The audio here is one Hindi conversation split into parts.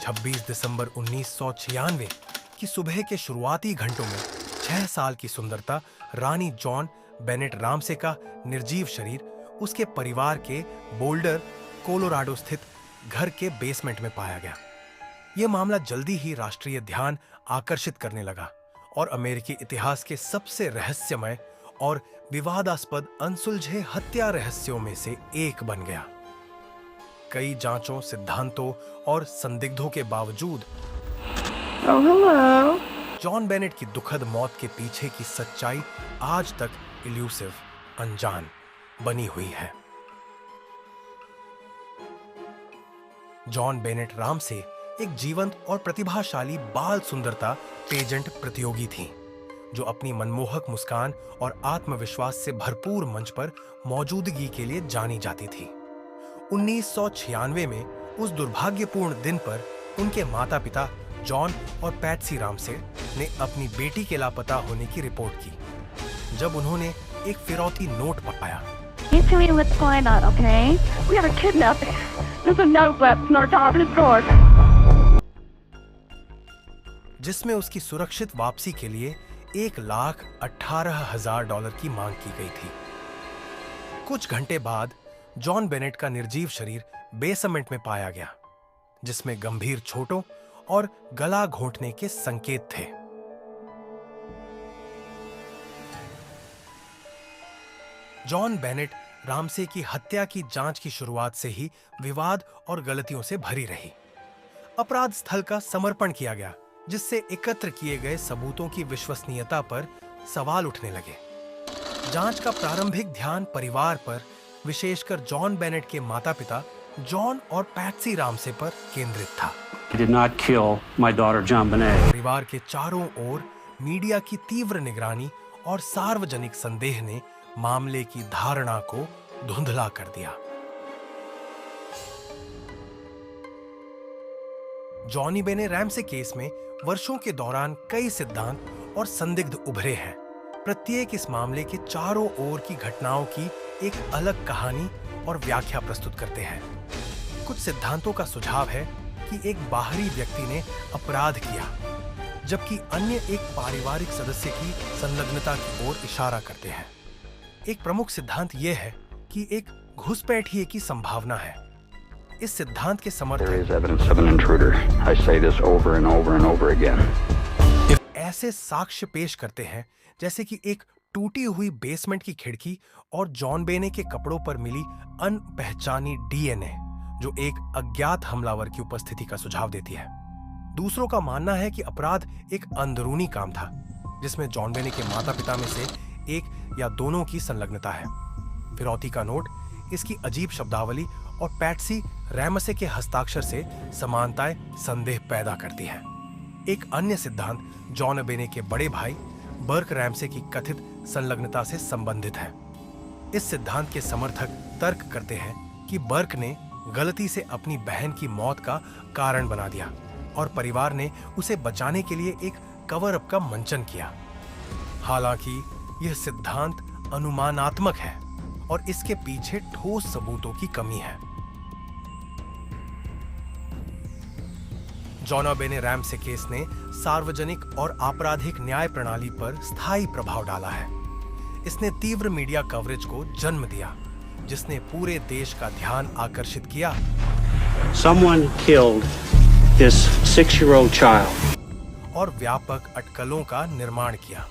26 दिसंबर 1996 की सुबह के शुरुआती घंटों में 6 साल की सुंदरता रानी जॉन बेनेट रामसे का निर्जीव शरीर उसके परिवार के बोल्डर, कोलोराडो स्थित घर के बेसमेंट में पाया गया। यह मामला जल्दी ही राष्ट्रीय ध्यान आकर्षित करने लगा और अमेरिकी इतिहास के सबसे रहस्यमय और विवादास्पद अनसुलझे हत्या रहस्यों में से एक बन गया। कई जांचों, सिद्धांतों और संदिग्धों के बावजूद जॉन बेनेट की दुखद मौत के पीछे की सच्चाई आज तक इल्यूसिव, अनजान बनी हुई है। जॉन बेनेट रामसे एक जीवंत और प्रतिभाशाली बाल सुंदरता पेजेंट प्रतियोगी थी, जो अपनी मनमोहक मुस्कान और आत्मविश्वास से भरपूर मंच पर मौजूदगी के लिए जानी जाती थी। 1996 में उस दुर्भाग्यपूर्ण दिन पर उनके माता-पिता जॉन और पैट्सी रामसे ने अपनी बेटी के लापता होने की रिपोर्ट की, जब उन्होंने एक फिरौती नोट पाया। You tell me what's going on, okay? We have a kidnapping. There's a note left in our daughter's drawer. जिसमें उसकी सुरक्षित वापसी के लिए $1,18,000 की मांग की गई थी। कुछ घंटे बाद जॉन बेनेट का निर्जीव शरीर बेसमेंट में पाया गया, जिसमें गंभीर चोटों और गला घोंटने के संकेत थे। जॉन बेनेट रामसे की हत्या की जांच की शुरुआत से ही विवाद और गलतियों से भरी रही। अपराध स्थल का समर्पण किया गया, जिससे एकत्र किए गए सबूतों की विश्वसनीयता पर सवाल उठने लगे। जांच का प्रारंभिक ध्यान परिवार पर, विशेषकर जॉन बेनेट के माता-पिता जॉन और पैट्सी रामसे पर केंद्रित था। He did not kill my daughter John Benet. परिवार के चारों ओर मीडिया की तीव्र निगरानी और सार्वजनिक संदेह ने मामले की धारणा को धुंधला कर दिया। जॉनी बेने रैमसे केस में वर्षों के दौरान कई सिद्धांत और संदिग्ध उभरे हैं। प्रत्येक इस मामले के चारों ओर की घटनाओं की एक अलग कहानी और व्याख्या प्रस्तुत करते हैं। कुछ सिद्धांतों का सुझाव है कि एक बाहरी व्यक्ति ने अपराध किया, जबकि अन्य एक पारिवारिक सदस्य की संलग्नता की ओर इशारा करते हैं। एक प्रमुख सिद्धांत यह है कि एक घुसपैठिए की संभावना है। इस सिद्धांत के समर्थक ऐसे साक्ष्य पेश करते हैं जैसे कि एक टूटी हुई बेसमेंट की खिड़की और जॉन बेने के कपड़ों पर मिली अनपहचानी डीएनए, जो एक अज्ञात हमलावर की उपस्थिति का सुझाव देती है। दूसरों का मानना है कि अपराध एक अंदरूनी काम था, जिसमें जॉन बेने के माता-पिता में से एक या दोनों की संलग्नता है। फिरौती का नोट, इसकी अजीब शब्दावली और पैट्सी रैमसे के हस्ताक्षर से समानताएं संदेह पैदा करती हैं। एक अन्य सिद्धांत जॉन बेने के बड़े भाई बर्क रैमसे की कथित संलग्नता से संबंधित है। इस सिद्धांत के समर्थक तर्क करते हैं कि बर्क ने गलती से अपनी बहन की मौत का कारण बना दिया और परिवार ने उसे बचाने के लिए एक कवर अप का मंचन किया। हालांकि यह सिद्धांत अनुमानात्मक है और इसके पीछे ठोस सबूतों की कमी है। जॉन बेने रैमसे केस ने सार्वजनिक और आपराधिक न्याय प्रणाली पर स्थायी प्रभाव डाला है। इसने तीव्र मीडिया कवरेज को जन्म दिया, जिसने पूरे देश का ध्यान आकर्षित किया। Someone killed this 6-year-old child. और व्यापक अटकलों का निर्माण किया।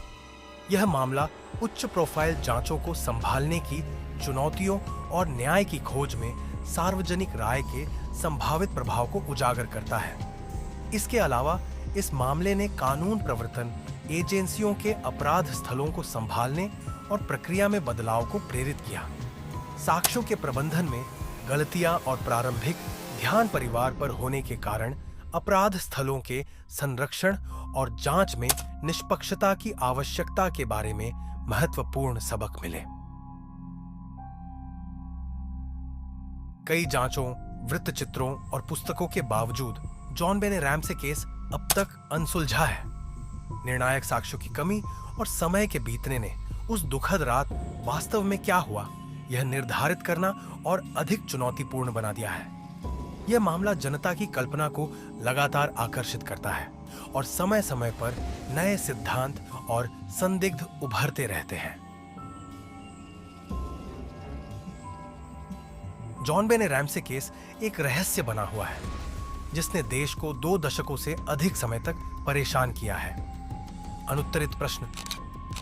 यह मामला उच्च प्रोफाइल जांचों को संभालने की चुनौतियों और न्याय की खोज में सार्वजनिक राय के संभावित प्रभाव को उजागर करता है। इसके अलावा इस मामले ने कानून प्रवर्तन एजेंसियों के अपराध स्थलों को संभालने और प्रक्रिया में बदलाव को प्रेरित किया। साक्ष्यों के प्रबंधन में गलतियां और प्रारंभिक ध्यान परिवार पर होने के कारण अपराध स्थलों के संरक्षण और जांच में निष्पक्षता की आवश्यकता के बारे में महत्वपूर्ण सबक मिले। कई जांचों, वृत्तचित्रों और पुस्तकों के बावजूद जॉन बेने रैमसे केस अब तक अनसुलझा है। निर्णायक साक्ष्यों की कमी और समय के बीतने ने उस दुखद रात वास्तव में क्या हुआ, यह निर्धारित करना और अधिक चुनौतीपूर्ण बना दिया है। यह मामला जनता की कल्पना को लगातार आकर्षित करता है और समय समय पर नए सिद्धांत और संदिग्ध उभरते रहते हैं। जॉन बेने रैमसे केस एक रहस्य बना हुआ है जिसने देश को 2 दशकों से अधिक समय तक परेशान किया है। अनुत्तरित प्रश्न,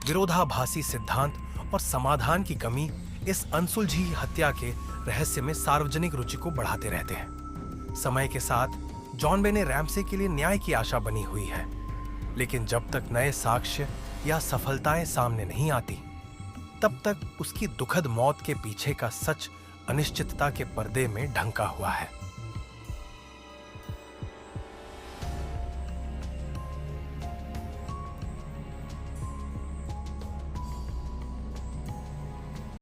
विरोधाभासी सिद्धांत और समाधान की कमी इस अनसुलझी हत्या के रहस्य में सार्वजनिक रुचि को बढ़ाते रहते हैं। समय के साथ जॉन बेने रैमसे के लिए न्याय की आशा बनी हुई है, लेकिन जब तक नए साक्ष्य या सफलताएं सामने नहीं आती, तब तक उसकी दुखद मौत के पीछे का सच अनिश्चितता के पर्दे में ढंका हुआ है।